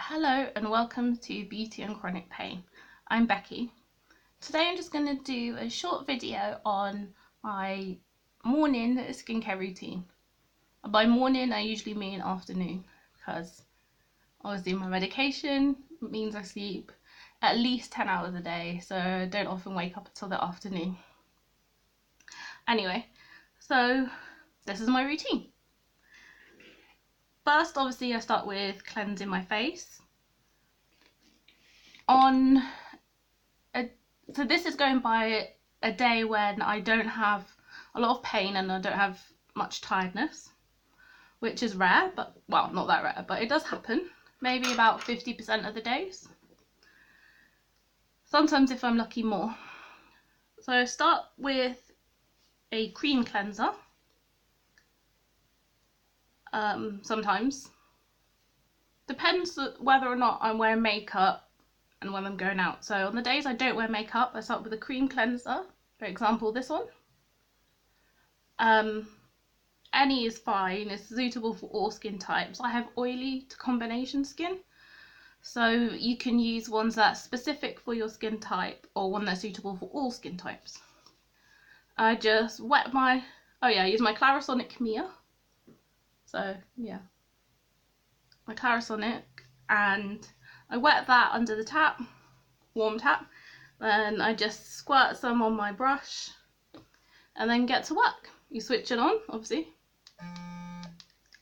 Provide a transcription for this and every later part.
Hello and welcome to Beauty and Chronic Pain. I'm Becky. Today I'm just going to do a short video on my morning skincare routine. By morning I usually mean afternoon, because obviously my medication means I sleep at least 10 hours a day, so I don't often wake up until the afternoon. Anyway, so this is my routine. First, obviously, I start with cleansing my face. So this is going by a day when I don't have a lot of pain and I don't have much tiredness, which is rare, but, well, not that rare, but it does happen. Maybe about 50% of the days. Sometimes, if I'm lucky, more. So I start with a cream cleanser. Sometimes. Depends whether or not I'm wearing makeup and when I'm going out. So on the days I don't wear makeup, I start with a cream cleanser. For example, this one. Any is fine. It's suitable for all skin types. I have oily to combination skin, so you can use ones that's specific for your skin type or one that's suitable for all skin types. I just wet my, I use my Clarisonic Mia. So yeah, my Clarisonic, and I wet that under the tap, warm tap, then I just squirt some on my brush and then get to work. You switch it on, obviously,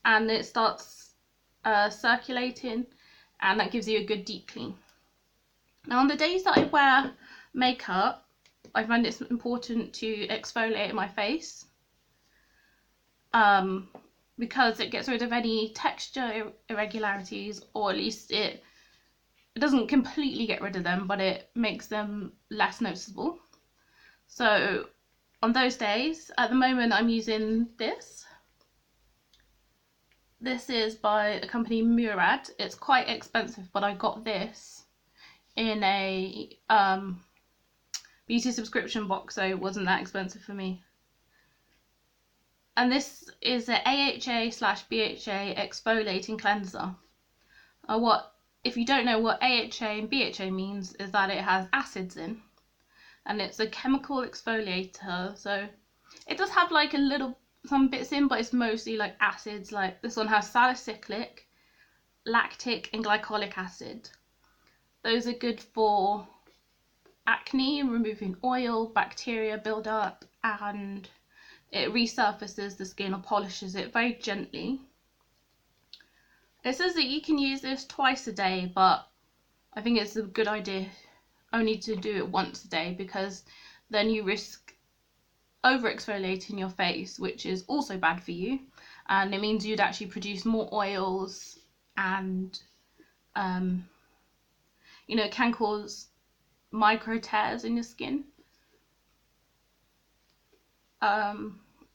and it starts circulating, and that gives you a good deep clean. Now on the days that I wear makeup, I find it's important to exfoliate my face, because it gets rid of any texture irregularities, or at least it doesn't completely get rid of them, but it makes them less noticeable. So on those days, at the moment I'm using this. This is by the company Murad. It's quite expensive, but I got this in a beauty subscription box, so it wasn't that expensive for me. And this is a AHA/BHA exfoliating cleanser. If you don't know what AHA and BHA means, is that it has acids in, and it's a chemical exfoliator. So it does have like some bits in, but it's mostly like acids. Like this one has salicylic, lactic and glycolic acid. Those are good for acne, removing oil, bacteria buildup, and it resurfaces the skin or polishes it very gently. It says that you can use this twice a day, but I think it's a good idea only to do it once a day, because then you risk over exfoliating your face, which is also bad for you, and it means you'd actually produce more oils, and it can cause micro tears in your skin.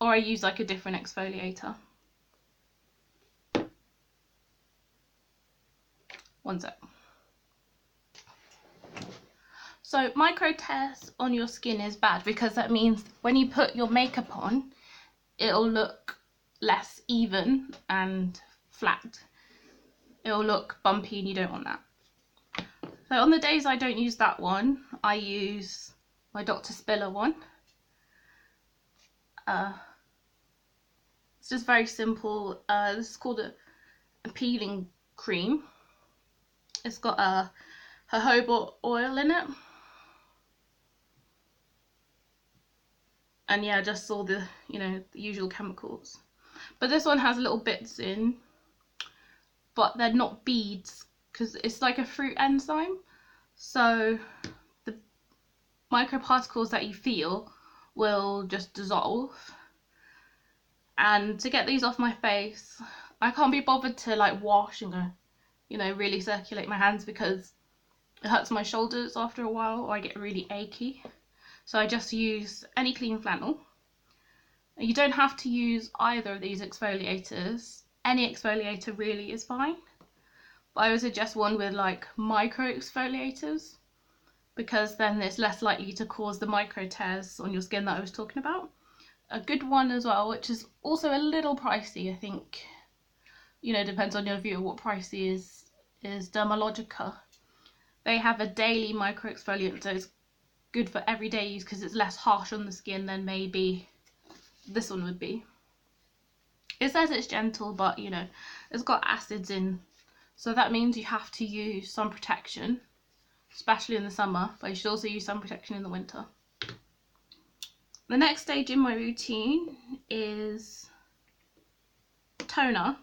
Or I use like a different exfoliator. One sec. So micro tears on your skin is bad, because that means when you put your makeup on, it'll look less even and flat. It'll look bumpy, and you don't want that. So on the days I don't use that one, I use my Dr. Spiller one. It's just very simple. This is called a peeling cream. It's got a jojoba oil in it, and yeah, just all the the usual chemicals. But this one has little bits in, but they're not beads, because it's like a fruit enzyme, so the microparticles that you feel will just dissolve. And to get these off my face, I can't be bothered to like wash and go, really circulate my hands, because it hurts my shoulders after a while, or I get really achy. So I just use any clean flannel. You don't have to use either of these exfoliators. Any exfoliator really is fine, but I would suggest one with like micro exfoliators, because then it's less likely to cause the micro tears on your skin that I was talking about. A good one as well, which is also a little pricey, I think, depends on your view of what pricey is, is Dermalogica. They have a daily micro exfoliant, so it's good for everyday use because it's less harsh on the skin than maybe this one would be. It says it's gentle, but you know, it's got acids in, so that means you have to use sun protection, especially in the summer, but you should also use sun protection in the winter. The next stage in my routine is toner.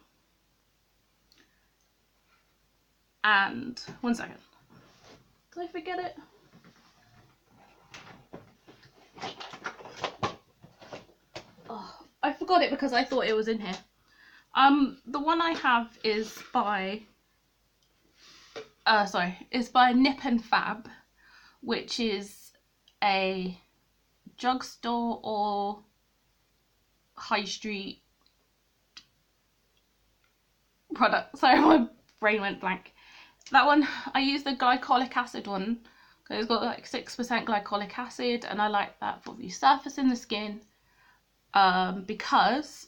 And one second, did I forget it? Oh, I forgot it because I thought it was in here. The one I have is by Nip+Fab, which is a drugstore or high street product. Sorry, my brain went blank. That one, I use the glycolic acid one because it's got like 6% glycolic acid, and I like that for resurfacing the skin, because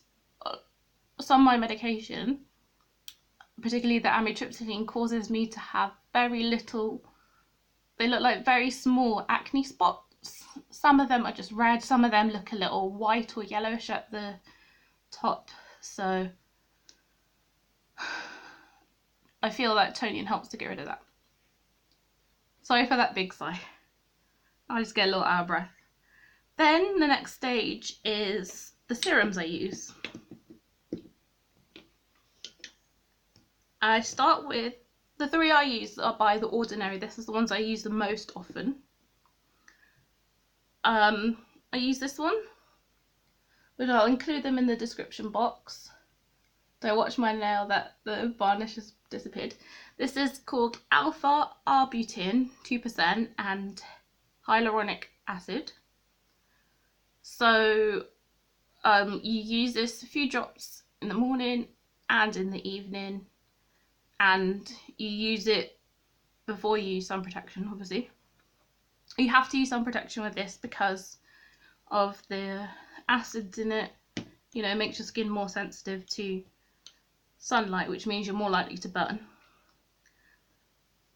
some of my medication, particularly the amitriptyline, causes me to have very little, they look like very small acne spots. Some of them are just red, some of them look a little white or yellowish at the top, so I feel that toning helps to get rid of that. Sorry for that big sigh. I just get a little out of breath. Then the next stage is the serums I use. I start with the three I use are by The Ordinary. This is the ones I use the most often. I use this one, but I'll include them in the description box. Don't watch my nail, that the varnish has disappeared. This is called Alpha Arbutin 2% and Hyaluronic acid. So you use this a few drops in the morning and in the evening, and you use it before you use sun protection, obviously. You have to use sun protection with this because of the acids in it. You know, it makes your skin more sensitive to sunlight, which means you're more likely to burn.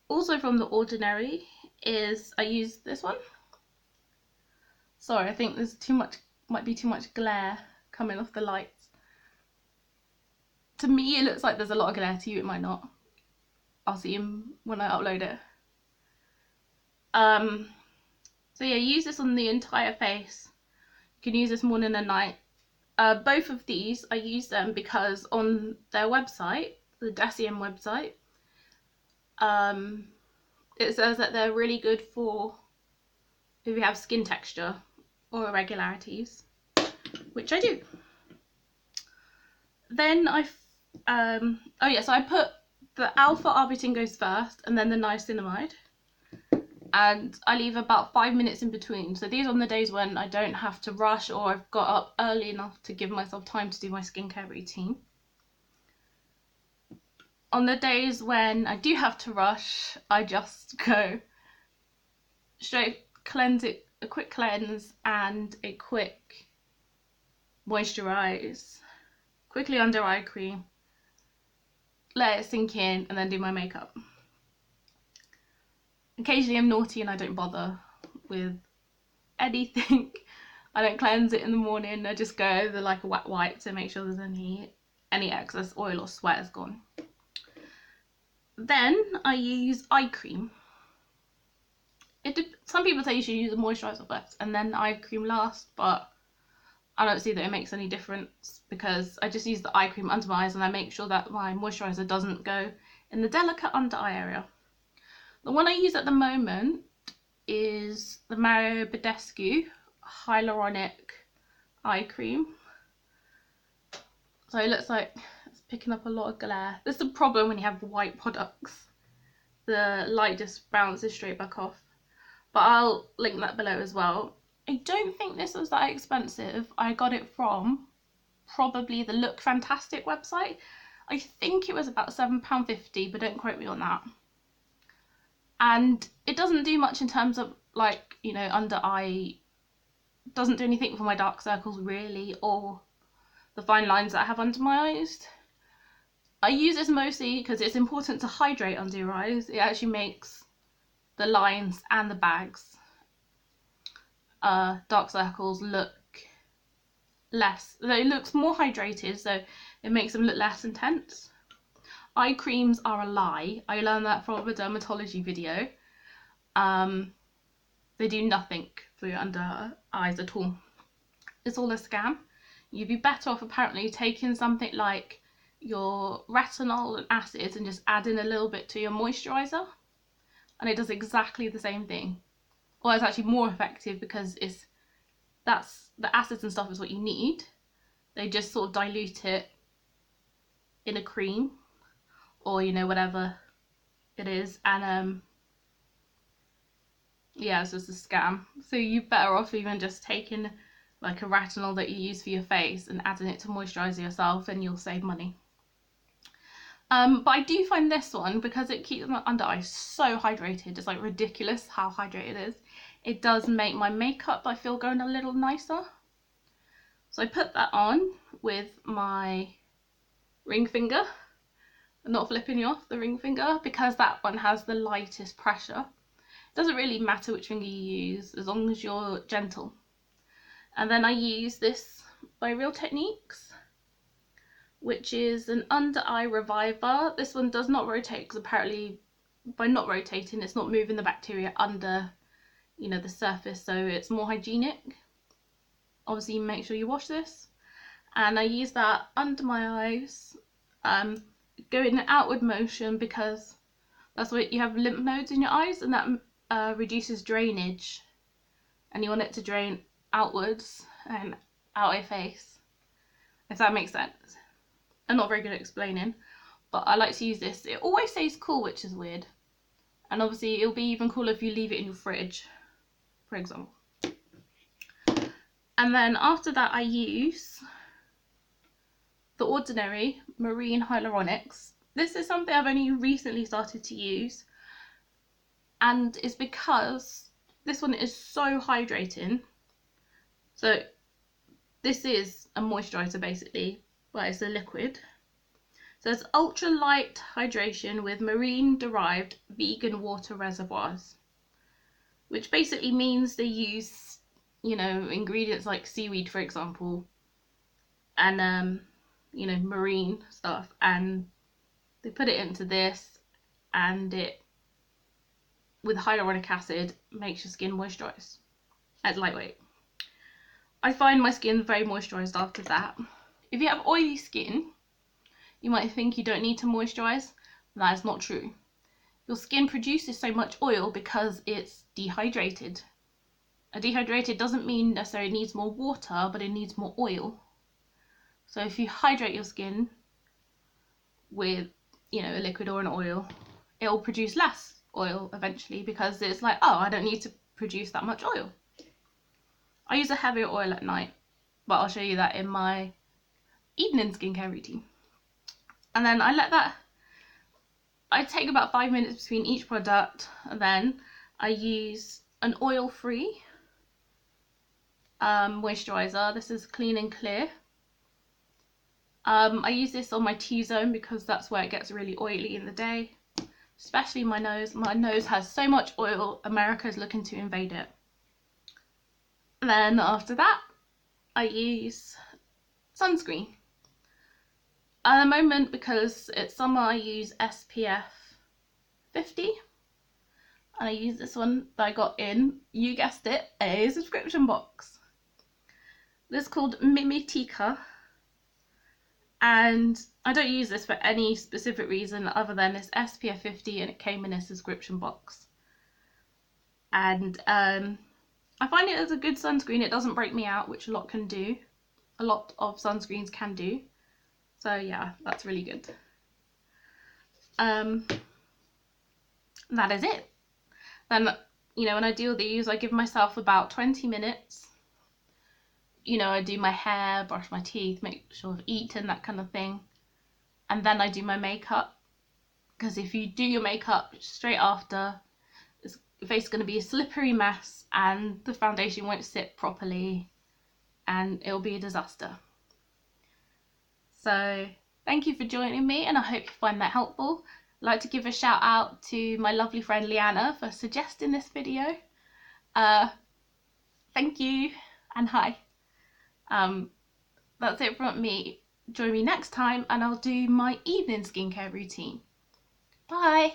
Also from The Ordinary is, I use this one. Sorry, I think there's might be too much glare coming off the lights. To me it looks like there's a lot of glare, to you it might not. I'll see him when I upload it. So yeah, use this on the entire face. You can use this morning and night. Both of these, I use them because on their website, the Deciem website, it says that they're really good for if you have skin texture or irregularities, which I do. Then so I put the Alpha Arbutin goes first, and then the Niacinamide, and I leave about 5 minutes in between. So these are on the days when I don't have to rush, or I've got up early enough to give myself time to do my skincare routine. On the days when I do have to rush, I just go straight cleanse it, a quick cleanse and a quick moisturize, quickly under eye cream, let it sink in, and then do my makeup. Occasionally I'm naughty and I don't bother with anything. I don't cleanse it in the morning, I just go over like a wet wipe to make sure there's any excess oil or sweat is gone. Then I use eye cream. Some people say you should use a moisturiser first and then eye cream last, but I don't see that it makes any difference because I just use the eye cream under my eyes and I make sure that my moisturiser doesn't go in the delicate under eye area. The one I use at the moment is the Badescu Hyaluronic eye cream. So it looks like it's picking up a lot of glare. This is a problem when you have white products. The light just bounces straight back off. But I'll link that below as well. I don't think this was that expensive. I got it from probably the Look Fantastic website. I think it was about £7.50, but don't quote me on that. And it doesn't do much in terms of, like, you know, under eye, doesn't do anything for my dark circles really, or the fine lines that I have under my eyes. I use this mostly because it's important to hydrate under your eyes. It actually makes the lines and the bags, dark circles, look less, it looks more hydrated, so it makes them look less intense. Eye creams are a lie. I learned that from a dermatology video. They do nothing for your under eyes at all. It's all a scam. You'd be better off apparently taking something like your retinol and acids and just adding a little bit to your moisturiser, and it does exactly the same thing. Or it's actually more effective because that's the acids and stuff is what you need. They just sort of dilute it in a cream or, you know, whatever it is, and yeah, it's just a scam. So you're better off even just taking like a retinol that you use for your face and adding it to moisturiser yourself, and you'll save money. But I do find this one, because it keeps my under eyes so hydrated, it's like ridiculous how hydrated it is. It does make my makeup, I feel, going a little nicer. So I put that on with my ring finger. I'm not flipping you off, the ring finger, because that one has the lightest pressure. It doesn't really matter which finger you use, as long as you're gentle. And then I use this by Real Techniques, which is an under eye reviver. This one does not rotate, because apparently by not rotating it's not moving the bacteria under, you know, the surface, so it's more hygienic. Obviously make sure you wash this, and I use that under my eyes, go in an outward motion, because that's where you have lymph nodes in your eyes, and that reduces drainage, and you want it to drain outwards and out your face, if that makes sense. I'm not very good at explaining, but I like to use this. It always stays cool, which is weird. And obviously it'll be even cooler if you leave it in your fridge, for example. And then after that I use the Ordinary Marine Hyaluronics. This is something I've only recently started to use, and it's because this one is so hydrating. So this is a moisturiser basically, but it's a liquid. So it's ultra light hydration with marine derived vegan water reservoirs, which basically means they use, you know, ingredients like seaweed, for example, and you know, marine stuff, and they put it into this, and it, with hyaluronic acid, makes your skin moisturised. It's lightweight. I find my skin very moisturised after that. If you have oily skin, you might think you don't need to moisturise. That is not true. Your skin produces so much oil because it's dehydrated. A dehydrated doesn't mean necessarily it needs more water, but it needs more oil. So if you hydrate your skin with, you know, a liquid or an oil, it will produce less oil eventually, because it's like, oh, I don't need to produce that much oil. I use a heavier oil at night, but I'll show you that in my evening skincare routine. And then I take about 5 minutes between each product, and then I use an oil-free moisturiser. This is Clean and Clear. I use this on my T-zone because that's where it gets really oily in the day, especially my nose. My nose has so much oil, America's looking to invade it. And then after that, I use sunscreen. At the moment, because it's summer, I use SPF 50. And I use this one that I got in, you guessed it, a subscription box. This is called Mimitika. And I don't use this for any specific reason other than it's SPF 50 and it came in a subscription box. And I find it as a good sunscreen. It doesn't break me out, which a lot can do. A lot of sunscreens can do. So yeah, that's really good. That is it. Then, you know, when I do these, I give myself about 20 minutes. You know, I do my hair, brush my teeth, make sure I've eaten, that kind of thing. And then I do my makeup. Because if you do your makeup straight after, your face is going to be a slippery mess and the foundation won't sit properly and it'll be a disaster. So Thank you for joining me, and I hope you find that helpful. I'd like to give a shout out to my lovely friend Leanna for suggesting this video. Thank you, and hi. That's it from me. Join me next time and I'll do my evening skincare routine. Bye!